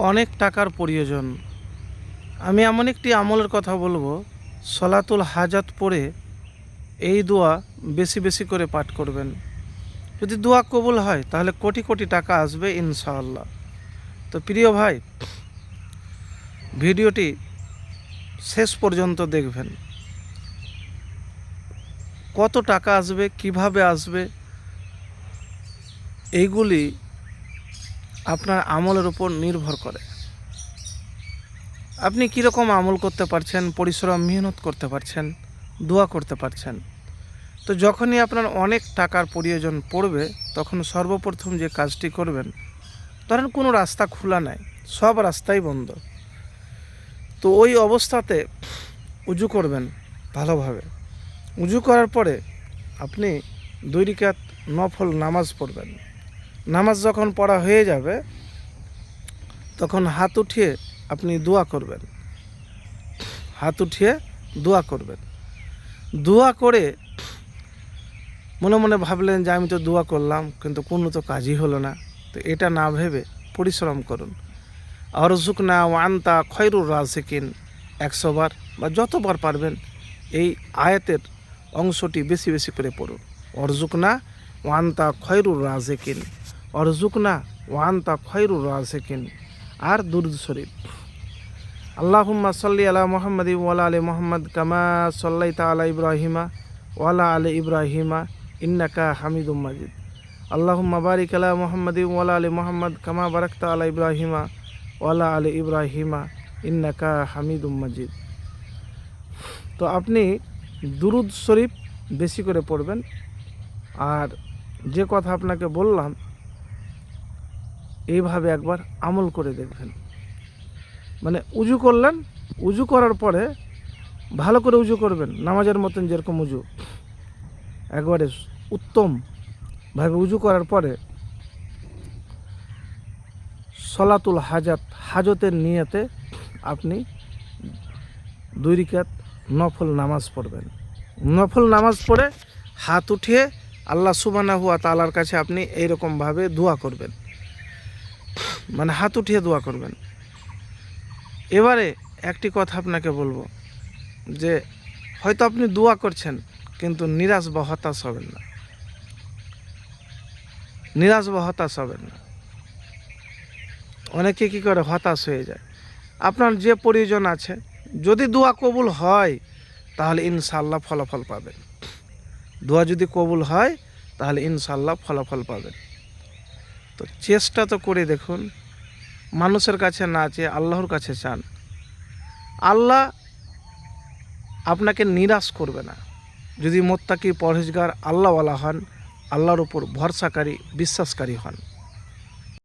অনেক টাকার প্রয়োজন। আমি এমন একটি আমলের কথা বলবো, সলাতুল হাজাত পড়ে এই দোয়া বেশি বেশি করে পাঠ করবেন। যদি দোয়া কবুল হয় তাহলে কোটি কোটি টাকা আসবে ইনশাআল্লাহ। তো প্রিয় ভাই, ভিডিওটি শেষ পর্যন্ত দেখবেন। কত টাকা আসবে, কিভাবে আসবে, এইগুলি আপনার আমলের উপর নির্ভর করে। আপনি কীরকম আমল করতে পারছেন, পরিশ্রম মেহনত করতে পারছেন, দোয়া করতে পারছেন। তো যখনই আপনার অনেক টাকার প্রয়োজন পড়বে, তখন সর্বপ্রথম যে কাজটি করবেন, ধরেন কোনো রাস্তা খোলা নাই, সব রাস্তাই বন্ধ, তো ওই অবস্থাতে উজু করবেন ভালোভাবে। উজু করার পরে আপনি 2 রাকাত নফল নামাজ পড়বেন। নামাজ যখন পড়া হয়ে যাবে, তখন হাত উঠিয়ে আপনি দোয়া করবেন। হাত উঠিয়ে দোয়া করবেন। দোয়া করে মনে মনে ভাবলেন যে আমি তো দোয়া করলাম, কিন্তু কোনো তো কাজই হলো না। তো এটা না ভেবে পরিশ্রম করুন। আরযুকনা ওয়া আনতা খয়রুর রাযিকিন 100 বার বা যতবার পারবেন এই আয়াতের অংশটি বেশি বেশি করে পড়ুন। অরযুকনা ওয়া আনতা খয়রুর রাযিকিন, অরযুকনা ওয়া আনতা খয়রুর রাযিকিন। আর দুরূদ শরীফ, আল্লাহুম্মা সাল্লি আলা মুহাম্মাদি ওয়া আলা আলি মুহাম্মাদ কামা সাল্লাইতা আলা ইব্রাহিমা ওয়া আলা আলি ইব্রাহিমা ইন্নাকা হামিদুম মাজিদ। আল্লাহুম্মা বারিক আলা মুহাম্মাদি ওয়া আলা আলি মুহাম্মাদ কামা বারাকতা আলা ইব্রাহিমা ওয়া আলা আলি ইব্রাহিমা ইন্নাকা হামিদুম মাজিদ। তো আপনি দুরূদ শরীফ বেশি করে পড়বেন। আর যে কথা আপনাকে বললাম, এইভাবে একবার আমল করে দেখবেন। মানে উজু করলেন, উজু করার পরে ভালো করে উজু করবেন, নামাজের মতন যেরকম উজু, একবারে উত্তমভাবে উজু করার পরে সলাতুল হাজাত, হাজতের নিয়তে আপনি 2 রাকাত নফল নামাজ পড়বেন। নফল নামাজ পড়ে হাত উঠিয়ে আল্লাহ সুবহানাহু ওয়া তাআলার কাছে আপনি এইরকমভাবে দোয়া করবেন, মানে হাত উঠিয়ে দোয়া করবেন। এবারে একটি কথা আপনাকে বলবো, যে হয়তো আপনি দোয়া করছেন কিন্তু নিরাশ বা হতাশ হবেন না। নিরাশ বা হতাশ হবেন না। অনেকে কী করে, হতাশ হয়ে যায়। আপনার যে প্রয়োজন আছে, যদি দোয়া কবুল হয় তাহলে ইনশাআল্লাহ ফলাফল পাবেন। দোয়া যদি কবুল হয় তাহলে ইনশাআল্লাহ ফলাফল পাবেন। তো চেষ্টা তো করে দেখুন, মানুষের কাছে না চেয়ে আল্লাহর কাছে চান। আল্লাহ আপনাকে নিরাশ করবে না যদি মুত্তাকি, পরহেজগার, আল্লাহওয়ালা হন, আল্লাহর উপর ভরসাকারী, বিশ্বাসকারী হন।